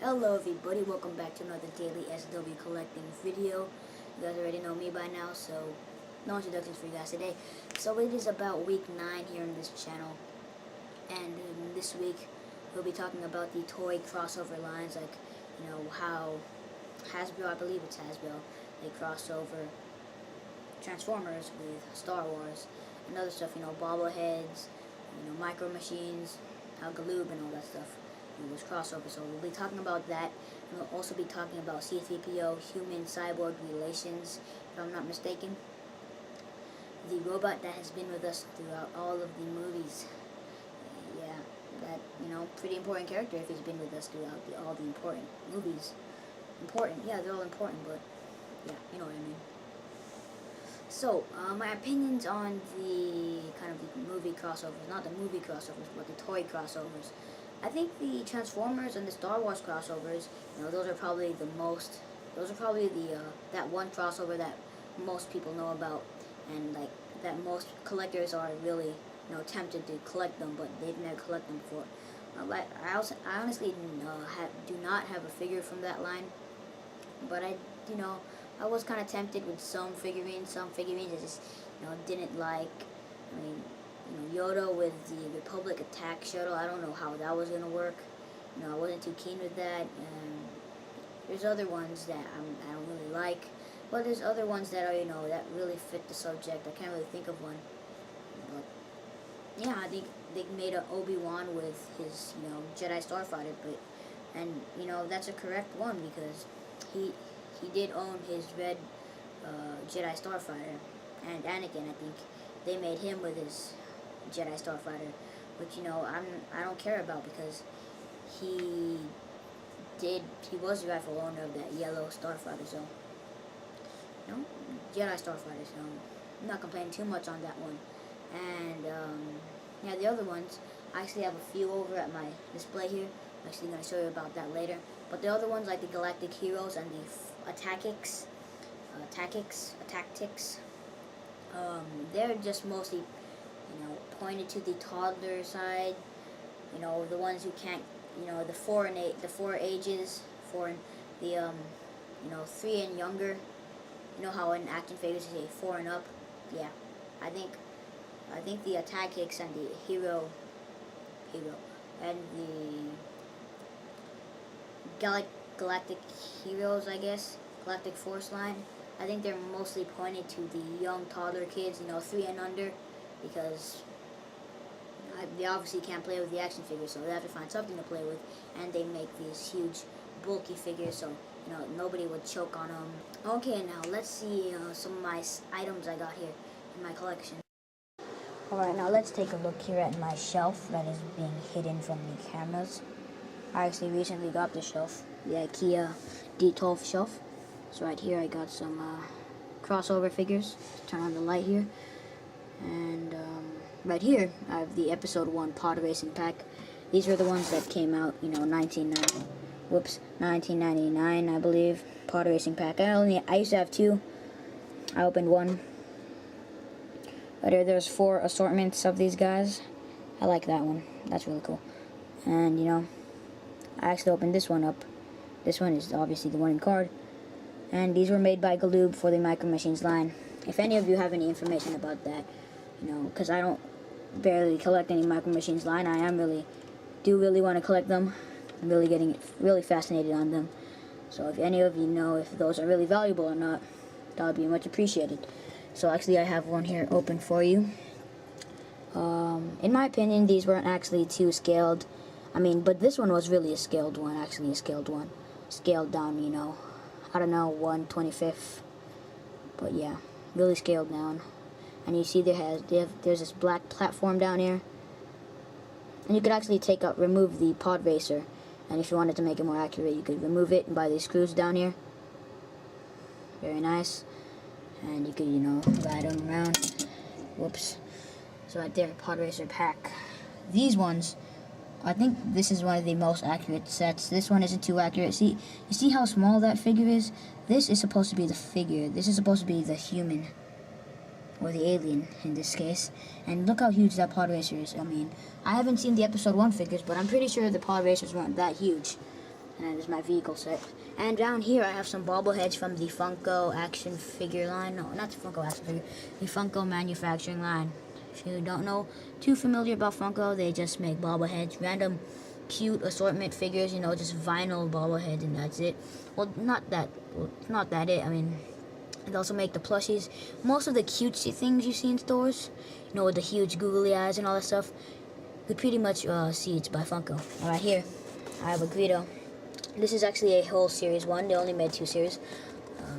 Hello everybody, welcome back to another daily SW collecting video. You guys already know me by now, so no introductions for you guys today. So it is about week 9 here on this channel, and this week we'll be talking about the toy crossover lines, like, you know, how Hasbro, I believe it's Hasbro, they crossover Transformers with Star Wars and other stuff, you know, bobbleheads, you know, micro machines, ALBLS and all that stuff. It was crossover, so we'll be talking about that, and we'll also be talking about C-3PO, human-cyborg relations, if I'm not mistaken. The robot that has been with us throughout all of the movies. Yeah, that, you know, pretty important character if he's been with us throughout all the important movies. Important, yeah, they're all important, but, yeah, you know what I mean. So, my opinions on the kind of the movie crossovers, not the movie crossovers, but the toy crossovers. I think the Transformers and the Star Wars crossovers, you know, those are probably the that one crossover that most people know about, and like that most collectors are really, you know, tempted to collect them, but they've never collected them before. I honestly do not have a figure from that line, but I was kind of tempted with some figurines. Some figurines I just, you know, didn't like. I mean, you know, Yoda with the Republic attack shuttle, I don't know how that was going to work. You know, I wasn't too keen with that. And there's other ones that I don't really like. But there's other ones that are, you know, that really fit the subject. I can't really think of one. But, yeah, I think they made an Obi-Wan with his, you know, Jedi Starfighter. And, you know, that's a correct one because he did own his red Jedi Starfighter. And Anakin, I think, they made him with his Jedi Starfighter, which, you know, I don't care about because he was the rightful owner of that yellow Starfighter, so, you know, Jedi Starfighter, so I'm not complaining too much on that one. And, yeah, the other ones, I actually have a few over at my display here. I'm actually going to show you about that later. But the other ones, like the Galactic Heroes and the Tactics, they're just mostly, you know, pointed to the toddler side. You know, the ones who can't, you know, the 4 ages, you know, 3 and younger. You know how in action figures they say 4 and up. Yeah, I think the Tactics and the hero and the Galactic Heroes, I guess, Galactic Force line, I think they're mostly pointed to the young toddler kids, you know, 3 and under, because they obviously can't play with the action figures, so they have to find something to play with, and they make these huge, bulky figures, so, you know, nobody would choke on them. Okay, now let's see some of my items I got here in my collection. Alright, now let's take a look here at my shelf that is being hidden from the cameras. I actually recently got this shelf, the IKEA D12 shelf. So right here I got some crossover figures. Let's turn on the light here. And right here I have the episode 1 pod racing pack. These are the ones that came out, you know, 1999, I believe. Pod racing pack. I used to have 2. I opened 1. Right here there's 4 assortments of these guys. I like that one. That's really cool. And, you know, I actually opened this one up. This one is obviously the one in card. And these were made by Galoob for the Micro Machines line. If any of you have any information about that, you know, because I don't barely collect any Micro Machines line, I do really want to collect them. I'm really getting really fascinated on them. So if any of you know if those are really valuable or not, that would be much appreciated. So actually I have one here open for you. In my opinion, these weren't actually too scaled. I mean, but this one was really a scaled one, actually a scaled one. Scaled down, you know, I don't know, 1/25. But yeah, really scaled down. And you see there's this black platform down here. And you could actually remove the pod racer. And if you wanted to make it more accurate, you could remove it by these screws down here. Very nice. And you could, you know, ride them around. Whoops. So right there, pod racer pack. These ones, I think this is one of the most accurate sets. This one isn't too accurate. You see how small that figure is? This is supposed to be the figure. This is supposed to be the human. Or the alien, in this case. And look how huge that pod racer is. I mean, I haven't seen the episode 1 figures, but I'm pretty sure the pod racers weren't that huge. And then there's my vehicle set. And down here I have some bobbleheads from the Funko action figure line. No, not the Funko action figure. The Funko manufacturing line. If you don't know too familiar about Funko, they just make bobbleheads. Random cute assortment figures, you know, just vinyl bobbleheads, and that's it. Well, not that it. I mean, they also make the plushies. Most of the cutesy things you see in stores, you know, with the huge googly eyes and all that stuff, you pretty much see it's by Funko. Alright, here I have a Greedo. This is actually a whole series 1. They only made 2 series.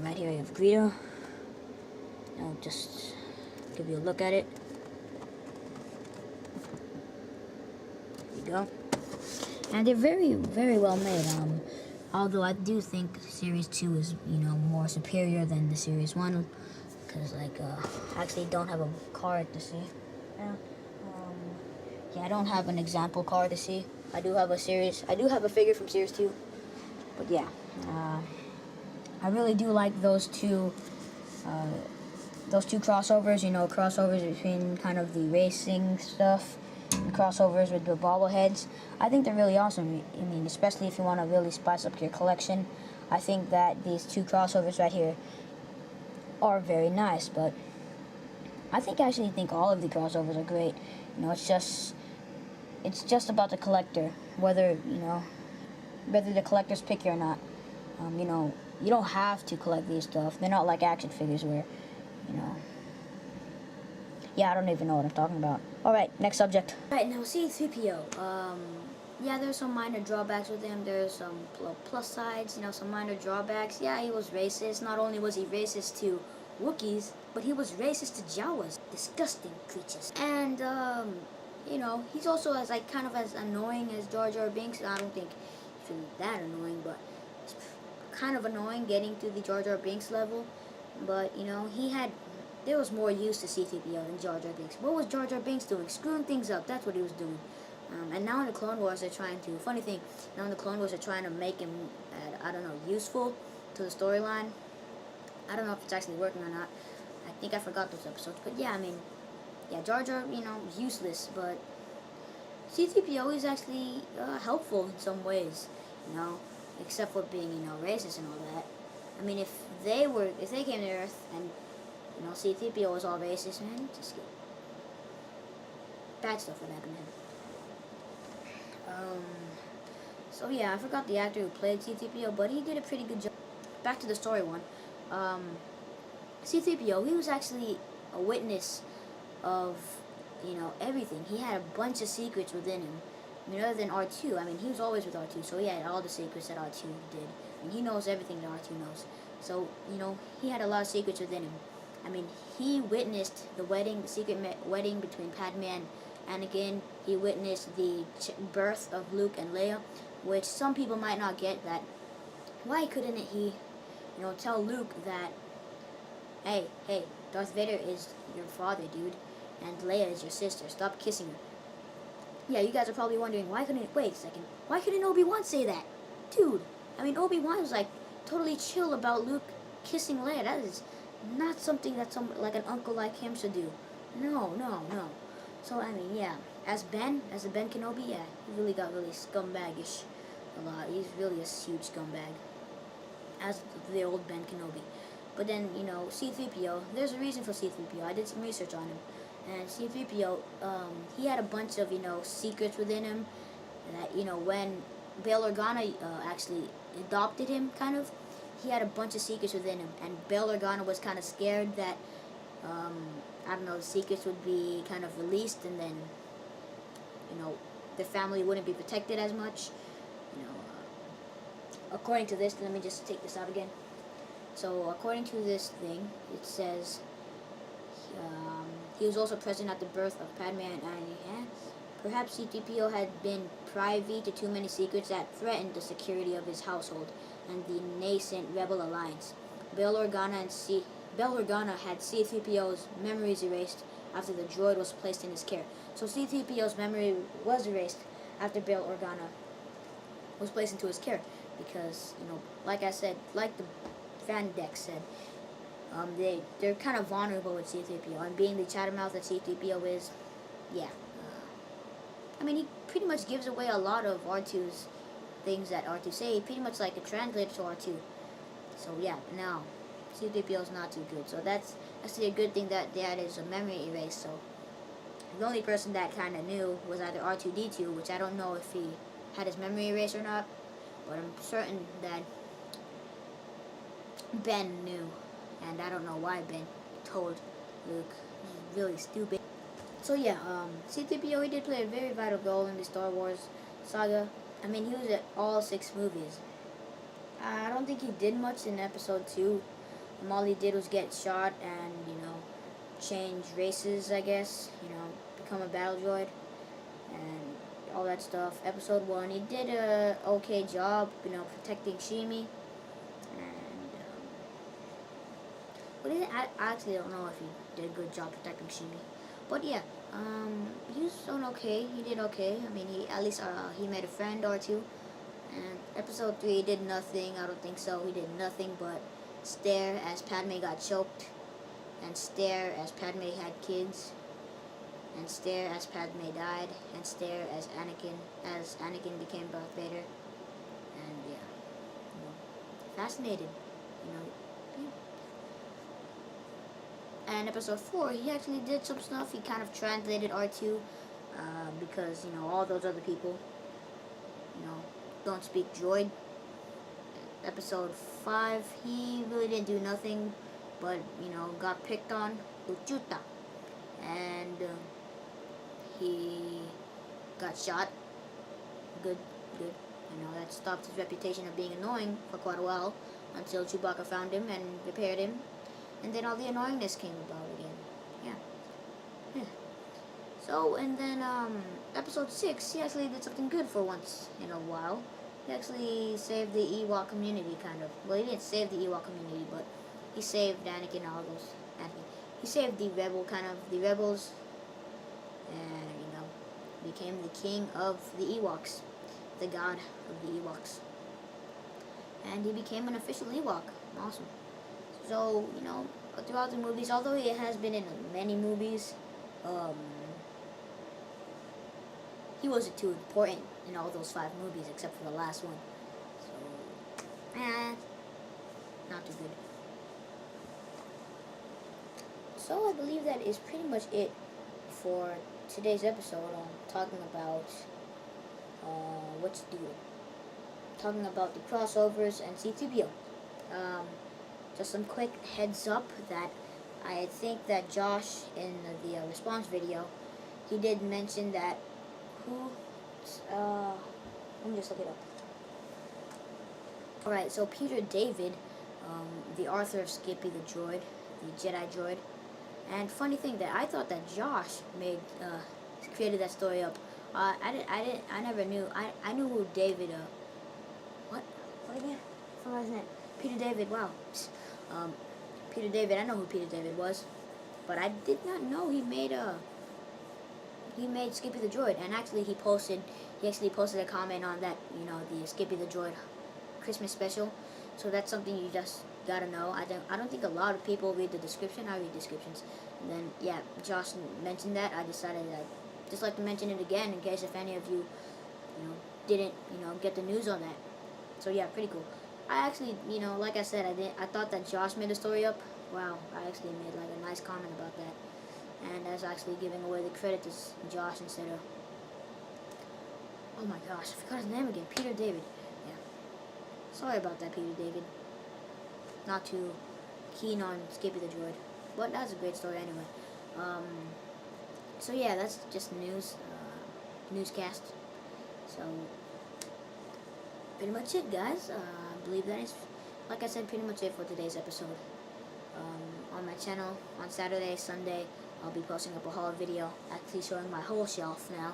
Right here I have Greedo. I'll just give you a look at it. There you go. And they're very, very well made. Although I do think Series 2 is, you know, more superior than the Series 1. Because, like, I actually don't have a card to see. Yeah, I don't have an example card to see. I do have a figure from Series 2. But yeah, I really do like those two crossovers, you know, crossovers between kind of the racing stuff and crossovers with the bobbleheads. I think they're really awesome. I mean, especially if you want to really spice up your collection. I think that these 2 crossovers right here are very nice, but I actually think all of the crossovers are great. You know, it's just about the collector, whether the collector's picky or not. You know, you don't have to collect these stuff. They're not like action figures where, you know. Yeah, I don't even know what I'm talking about. Alright, next subject. Alright, now C-3PO. Yeah, there's some minor drawbacks with him. There's some plus sides, you know, some minor drawbacks. Yeah, he was racist. Not only was he racist to Wookiees, but he was racist to Jawas. Disgusting creatures. And, you know, he's also kind of as annoying as Jar Jar Binks. I don't think he's really that annoying, but it's kind of annoying getting to the Jar Jar Binks level. But, you know, there was more use to C-3PO than Jar Jar Binks. What was Jar Jar Binks doing? Screwing things up. That's what he was doing. And now in the Clone Wars, they're trying to, funny thing, now in the Clone Wars, they're trying to make him, I don't know, useful to the storyline. I don't know if it's actually working or not. I think I forgot those episodes. But yeah, I mean, yeah, Jar Jar, you know, useless, but C-3PO is actually helpful in some ways, you know, except for being, you know, racist and all that. I mean, if they came to Earth and, you know, C-3PO was all racist, man, just bad stuff would happen to him. So yeah, I forgot the actor who played C-3PO, but he did a pretty good job. Back to the story one. C-3PO, he was actually a witness of, you know, everything. He had a bunch of secrets within him. I mean, other than R2, I mean, he was always with R2, so he had all the secrets that R2 did. And he knows everything that R2 knows. So, you know, he had a lot of secrets within him. I mean, he witnessed the wedding, the secret wedding between Padme and Anakin. He witnessed the birth of Luke and Leia, which some people might not get that. Why couldn't he, you know, tell Luke that, hey, Darth Vader is your father, dude, and Leia is your sister. Stop kissing her. Yeah, you guys are probably wondering, wait a second, why couldn't Obi-Wan say that? Dude, I mean, Obi-Wan was, like, totally chill about Luke kissing Leia. That is not something that like an uncle like him should do. No. So, I mean, yeah, as Ben Kenobi, yeah, he really got really scumbaggish a lot. He's really a huge scumbag, as the old Ben Kenobi. But then, you know, C-3PO, there's a reason for C-3PO. I did some research on him. And C-3PO, he had a bunch of, you know, secrets within him that, you know, when Bail Organa actually adopted him, kind of, he had a bunch of secrets within him. And Bail Organa was kind of scared that, I don't know, the secrets would be kind of released and then, you know, the family wouldn't be protected as much. You know, according to this, let me just take this out again. So, according to this thing, it says, he was also present at the birth of Padme and Anakin. Perhaps C-3PO had been privy to too many secrets that threatened the security of his household and the nascent rebel alliance. Bail Organa had C-3PO's memories erased after the droid was placed in his care. So C-3PO's memory was erased after Bail Organa was placed into his care because, you know, like I said, like the fan deck said, they're kind of vulnerable with C-3PO, and being the chattermouth that C-3PO is, yeah. I mean, he pretty much gives away a lot of R2's things that R2 say, pretty much like a translator to R2. So yeah, now C-3PO is not too good. So that's actually a good thing that that is a memory erase. So the only person that kind of knew was either R2-D2, which I don't know if he had his memory erased or not, but I'm certain that Ben knew, and I don't know why Ben told Luke. It was really stupid. So yeah, C-3PO, he did play a very vital role in the Star Wars saga. I mean, he was at all 6 movies. I don't think he did much in episode 2. All he did was get shot and, change races, I guess. Become a battle droid and all that stuff. Episode 1, he did a okay job, protecting Shimi. And, I actually don't know if he did a good job protecting Shimi. But yeah, he was doing okay. He did okay. I mean, he made a friend or two. And episode 3, he did nothing. I don't think so. He did nothing but stare as Padme got choked, and stare as Padme had kids, and stare as Padme died, and stare as Anakin became Darth Vader. And yeah, fascinated. Yeah. And episode 4, he actually did some stuff. He kind of translated R2 because all those other people, don't speak droid. Episode 5, he really didn't do nothing, but got picked on Uchuta, and he got shot. Good. That stopped his reputation of being annoying for quite a while until Chewbacca found him and repaired him, and then all the annoyingness came about again. Yeah. So, and then episode 6, he actually did something good for once in a while. He actually saved the Ewok community, kind of. Well, he didn't save the Ewok community, but he saved Anakin and all those. He saved the rebels, and became the king of the Ewoks, the god of the Ewoks, and he became an official Ewok. Awesome. So throughout the movies, although he has been in many movies, he wasn't too important in all those 5 movies except for the last one. So, not too good. So I believe that is pretty much it for today's episode on talking about talking about the crossovers and C-3PO. Just some quick heads up that I think that Josh in the response video, he did mention that let me just look it up. Alright, so Peter David, the author of Skippy the Droid, the Jedi droid, and funny thing that I thought that Josh created that story up. I never knew. I knew who David, what again? I forgot his name. Peter David, wow. Peter David, I know who Peter David was, but I did not know he made Skippy the Droid. And actually he actually posted a comment on that, the Skippy the Droid Christmas special. So that's something you just gotta know. I don't think a lot of people read the description. I read descriptions. And then yeah, Josh mentioned that. I decided I'd just like to mention it again in case if any of you, didn't, get the news on that. So yeah, pretty cool. I actually, like I said, I thought that Josh made the story up. Wow, I actually made like a nice comment about that. And I was actually giving away the credit to Josh instead of, oh my gosh, I forgot his name again, Peter David. Yeah. Sorry about that, Peter David. Not too keen on Skippy the Droid. But that's a great story anyway. So yeah, that's just newscast. So, pretty much it, guys. I believe that is, like I said, pretty much it for today's episode. On my channel, on Saturday, Sunday, I'll be posting up a haul video, actually showing my whole shelf now.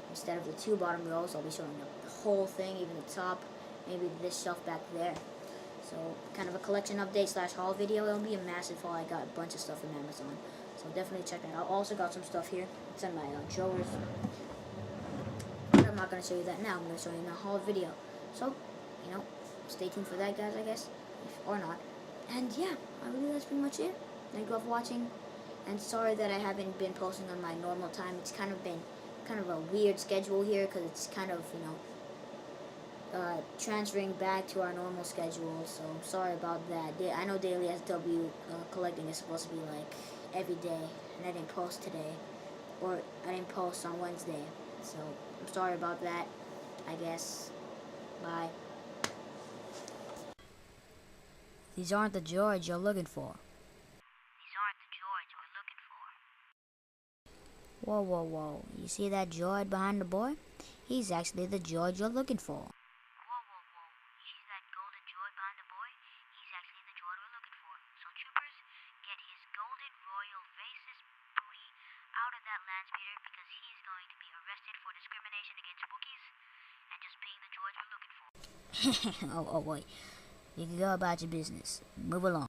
Instead of the 2 bottom rows, I'll be showing the whole thing, even the top, maybe this shelf back there. So, kind of a collection update / haul video. It'll be a massive haul. I got a bunch of stuff from Amazon. So definitely check it out. I also got some stuff here. It's in my drawers. But I'm not going to show you that now. I'm going to show you in a haul video. So, stay tuned for that, guys, I guess. Or not. And yeah, I believe that's pretty much it. Thank you all for watching. And sorry that I haven't been posting on my normal time. It's kind of been a weird schedule here because it's kind of, transferring back to our normal schedule, so I'm sorry about that. I know Daily SW collecting is supposed to be like every day, and I didn't post today, or I didn't post on Wednesday, so I'm sorry about that, I guess. Bye. These aren't the droids you're looking for. These aren't the droids we're looking for. Whoa, whoa, whoa. You see that droid behind the boy? He's actually the droid you're looking for. Whoa, whoa, whoa. You see that golden droid behind the boy? He's actually the droid we're looking for. So troopers, get his golden royal racist booty out of that land speeder because he's going to be arrested for discrimination against Wookiees and just being the droid we're looking for. Oh, boy. You can go about your business. Move along.